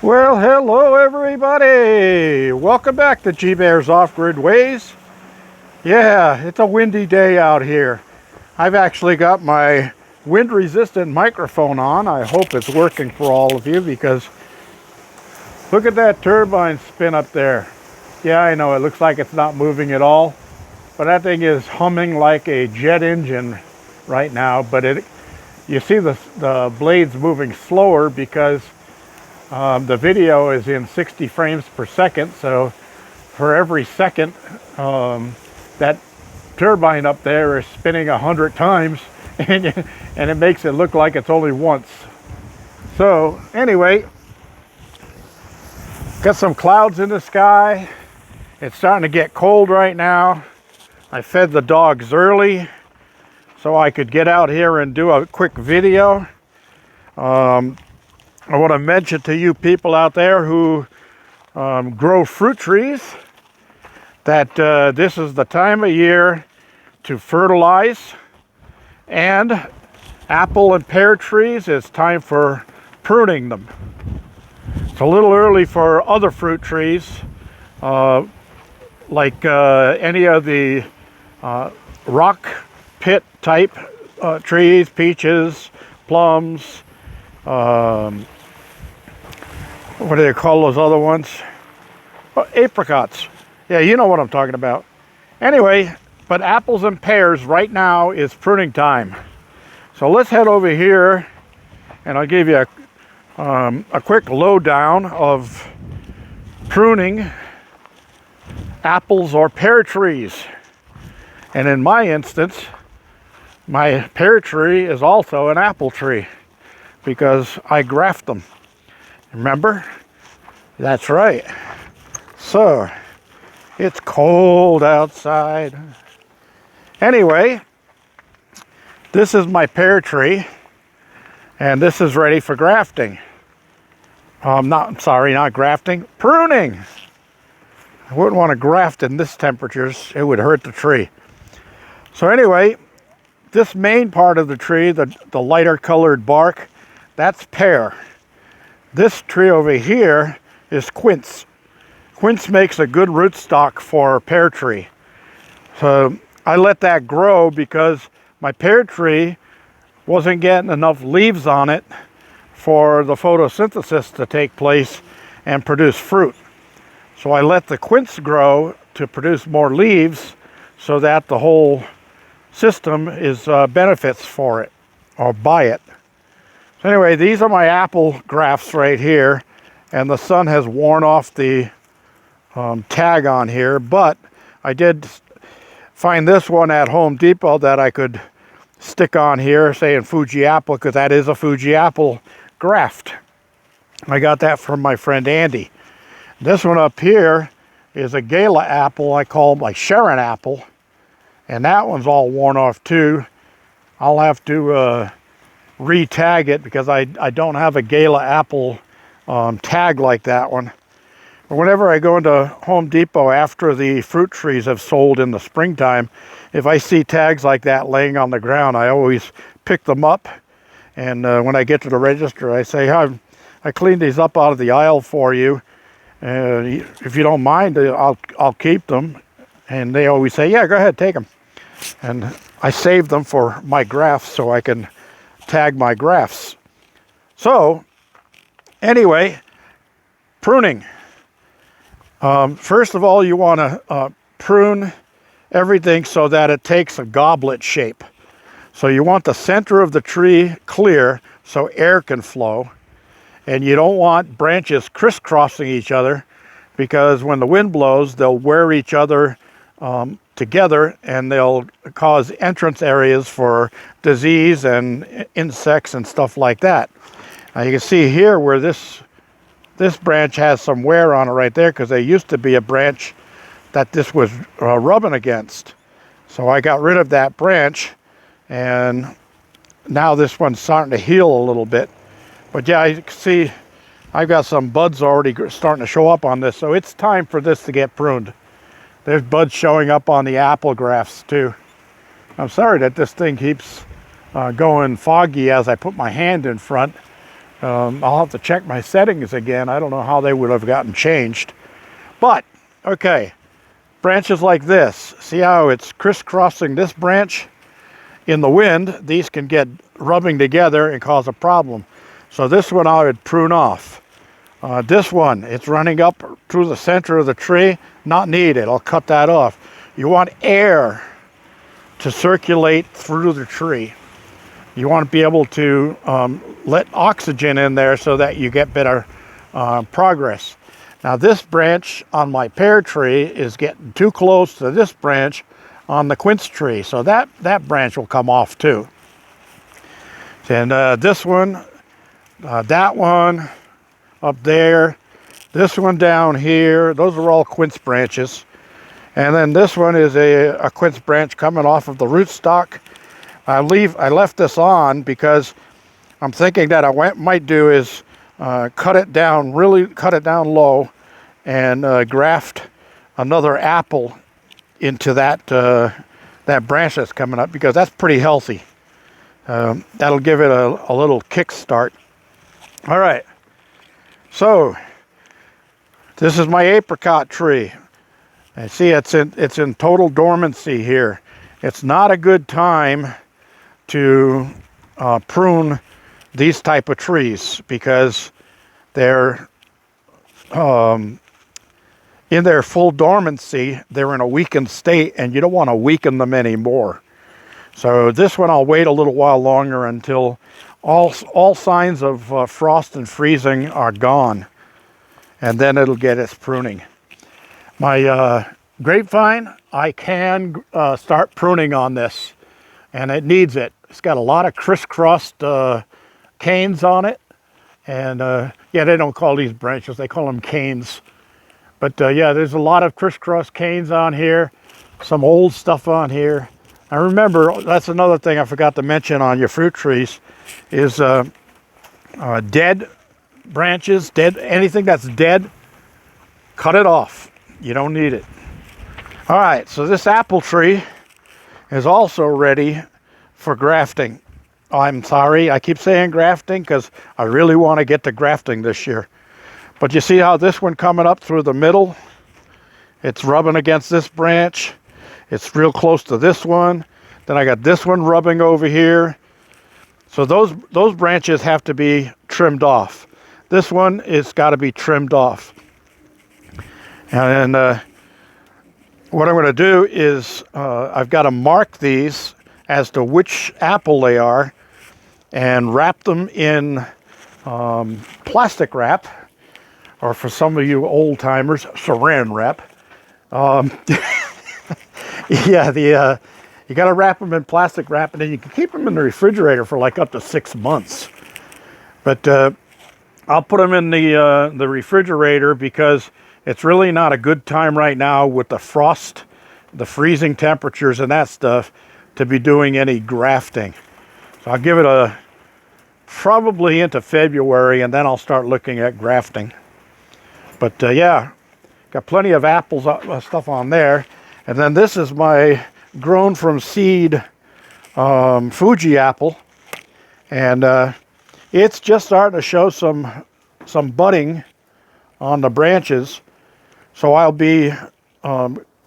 Well, hello everybody! Welcome back to G-Bear's Off-Grid Ways. Yeah, it's a windy day out here. I've actually got my wind-resistant microphone on. I hope it's working for all of you because look at that turbine spin up there. Yeah, I know it looks like it's not moving at all, but that thing is humming like a jet engine right now. But you see the blades moving slower because the video is in 60 frames per second, so for every second that turbine up there is spinning 100 times and it makes it look like it's only once. So anyway, got some clouds in the sky. It's starting to get cold right now. I fed the dogs early so I could get out here and do a quick video. I want to mention to you people out there who grow fruit trees that this is the time of year to fertilize, and apple and pear trees, it's time for pruning them. It's a little early for other fruit trees like any of the rock pit type trees, peaches, plums, what do they call those other ones? Apricots. Yeah, you know what I'm talking about. Anyway, but apples and pears right now is pruning time. So let's head over here and I'll give you a quick lowdown of pruning apples or pear trees. And in my instance, my pear tree is also an apple tree because I graft them. Remember? That's right. So, it's cold outside. Anyway, this is my pear tree, and this is ready for grafting. Not grafting, pruning. I wouldn't want to graft in this temperatures. It would hurt the tree. So anyway, this main part of the tree, the lighter colored bark, that's pear. This tree over here is quince. Quince makes a good rootstock for a pear tree. So I let that grow because my pear tree wasn't getting enough leaves on it for the photosynthesis to take place and produce fruit. So I let the quince grow to produce more leaves so that the whole system is benefits for it or by it. So anyway, these are my apple grafts right here, and the sun has worn off the tag on here, but I did find this one at Home Depot that I could stick on here saying Fuji apple, because that is a Fuji apple graft. I got that from my friend Andy. This one up here is a Gala apple. I call them like Sharon apple, and that one's all worn off too. I'll have to re-tag it because I don't have a Gala apple tag like that one. But whenever I go into Home Depot after the fruit trees have sold in the springtime, if I see tags like that laying on the ground, I always pick them up. And when I get to the register, I say, I cleaned these up out of the aisle for you. If you don't mind, I'll keep them. And they always say, yeah, go ahead, take them. And I save them for my grafts so I can tag my grafts. So anyway, pruning. First of all, you want to prune everything so that it takes a goblet shape. So you want the center of the tree clear so air can flow, and you don't want branches crisscrossing each other because when the wind blows, they'll wear each other together, and they'll cause entrance areas for disease and insects and stuff like that. Now you can see here where this branch has some wear on it right there because there used to be a branch that this was rubbing against. So I got rid of that branch, and now this one's starting to heal a little bit. But yeah, you can see I've got some buds already starting to show up on this, so it's time for this to get pruned. There's buds showing up on the apple grafts too. I'm sorry that this thing keeps going foggy as I put my hand in front, I'll have to check my settings again. I don't know how they would have gotten changed. But, okay, branches like this. See how it's crisscrossing this branch? In the wind, these can get rubbing together and cause a problem. So this one I would prune off. This one, it's running up through the center of the tree. Not needed. I'll cut that off. You want air to circulate through the tree. You want to be able to let oxygen in there so that you get better progress. Now this branch on my pear tree is getting too close to this branch on the quince tree, so that branch will come off too. And this one, that one up there, this one down here, those are all quince branches. And then this one is a quince branch coming off of the rootstock. I left this on because I'm thinking that I might do is cut it down low and graft another apple into that branch that's coming up, because that's pretty healthy. That'll give it a little kickstart. All right, so this is my apricot tree. And see, it's in total dormancy here. It's not a good time to prune these type of trees because they're in their full dormancy. They're in a weakened state, and you don't want to weaken them anymore. So this one I'll wait a little while longer until all signs of frost and freezing are gone, and then it'll get its pruning. My grapevine, I can start pruning on this, and it needs it. It's got a lot of crisscrossed canes on it, and yeah, they don't call these branches, they call them canes. But yeah, there's a lot of crisscross canes on here, some old stuff on here. I remember, that's another thing I forgot to mention on your fruit trees, is dead branches, anything that's dead, cut it off. You don't need it. All right, so this apple tree is also ready for grafting. I'm sorry, I keep saying grafting because I really want to get to grafting this year. But you see how this one coming up through the middle? It's rubbing against this branch. It's real close to this one. Then I got this one rubbing over here. So those branches have to be trimmed off. This one is got to be trimmed off. And what I'm going to do is I've got to mark these as to which apple they are and wrap them in plastic wrap, or for some of you old timers, saran wrap. Yeah, you got to wrap them in plastic wrap, and then you can keep them in the refrigerator for like up to 6 months. But I'll put them in the refrigerator because it's really not a good time right now with the frost, the freezing temperatures and that stuff, to be doing any grafting. So I'll give it probably into February, and then I'll start looking at grafting. But yeah, got plenty of apples stuff on there. And then this is my grown from seed Fuji apple, and it's just starting to show some budding on the branches. So I'll be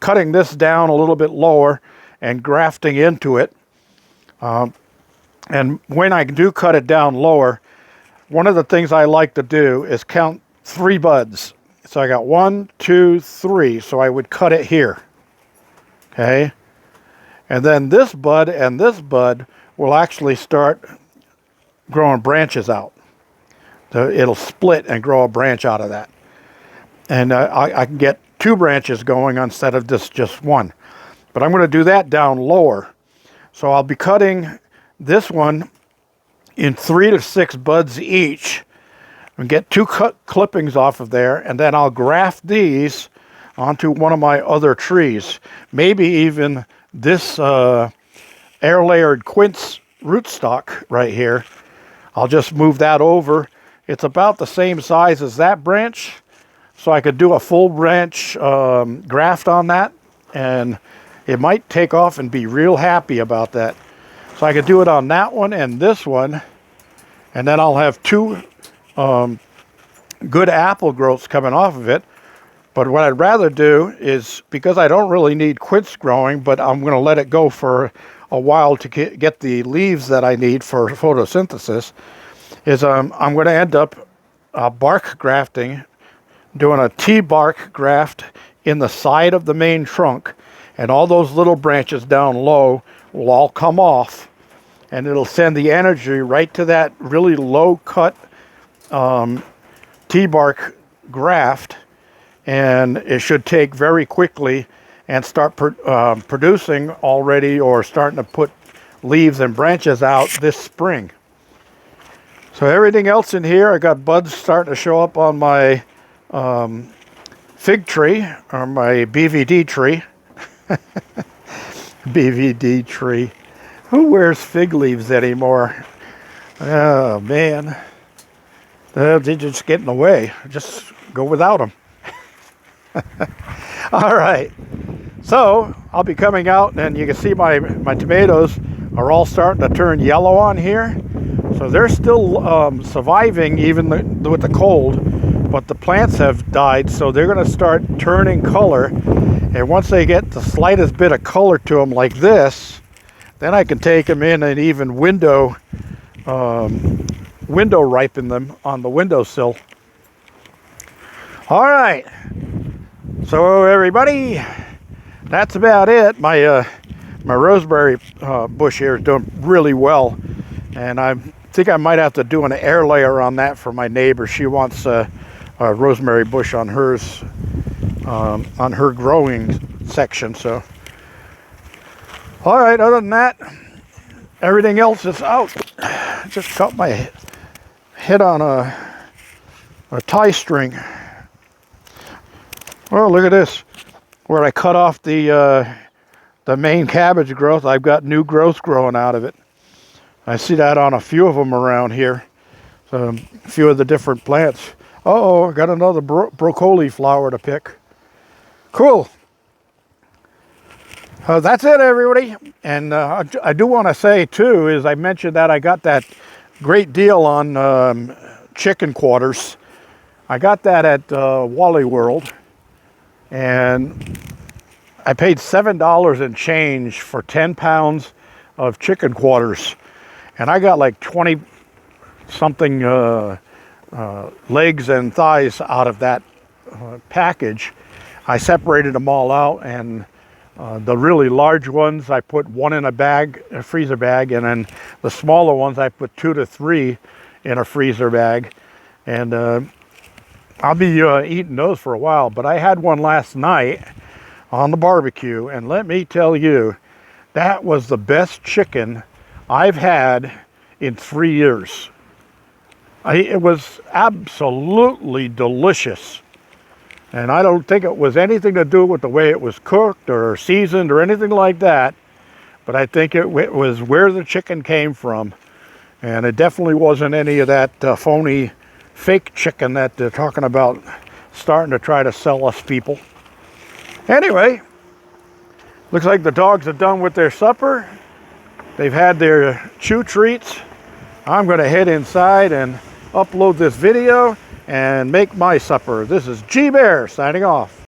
cutting this down a little bit lower and grafting into it. And when I do cut it down lower, one of the things I like to do is count 3 buds. So I got 1, 2, 3. So I would cut it here. Okay. And then this bud and this bud will actually start growing branches out. So it'll split and grow a branch out of that. And I can get 2 branches going instead of just 1. But I'm going to do that down lower. So I'll be cutting this one in 3 to 6 buds each, and get 2 clippings off of there, and then I'll graft these onto one of my other trees. Maybe even this air layered quince rootstock right here. I'll just move that over. It's about the same size as that branch, so I could do a full branch graft on that, and it might take off and be real happy about that. So I could do it on that one and this one, and then I'll have 2 good apple growths coming off of it. But what I'd rather do is, because I don't really need quince growing, but I'm going to let it go for a while to get the leaves that I need for photosynthesis, is I'm going to end up bark grafting, doing a T-bark graft in the side of the main trunk, and all those little branches down low will all come off, and it'll send the energy right to that really low cut T-bark graft, and it should take very quickly and start producing already, or starting to put leaves and branches out this spring. So everything else in here, I got buds starting to show up on my fig tree, or my BVD tree. BVD tree. Who wears fig leaves anymore? Oh man, they're just getting away. Just go without them. All right, so I'll be coming out, and you can see my tomatoes are all starting to turn yellow on here. So they're still surviving even with the cold, but the plants have died, so they're going to start turning color. And once they get the slightest bit of color to them like this, then I can take them in and even window ripen them on the windowsill. All right, so everybody, that's about it. My rosemary bush here is doing really well, and I think I might have to do an air layer on that for my neighbor. She wants a rosemary bush on hers, on her growing section. So, all right. Other than that, everything else is out. Just cut my head on a tie string. Oh, look at this! Where I cut off the main cabbage growth, I've got new growth growing out of it. I see that on a few of them around here. So a few of the different plants. Uh-oh, I got another broccoli flower to pick. Cool. That's it, everybody. And I do want to say, too, is I mentioned that I got that great deal on chicken quarters. I got that at Wally World. And I paid $7 and change for 10 pounds of chicken quarters. And I got like 20 something legs and thighs out of that package. I separated them all out, and the really large ones I put one in a bag, a freezer bag, and then the smaller ones I put 2 to 3 in a freezer bag. And I'll be eating those for a while. But I had one last night on the barbecue, and let me tell you, that was the best chicken I've had in 3 years. It was absolutely delicious. And I don't think it was anything to do with the way it was cooked or seasoned or anything like that. But I think it was where the chicken came from. And it definitely wasn't any of that phony fake chicken that they're talking about starting to try to sell us people. Anyway, looks like the dogs are done with their supper. They've had their chew treats. I'm going to head inside and upload this video and make my supper. This is G Bear signing off.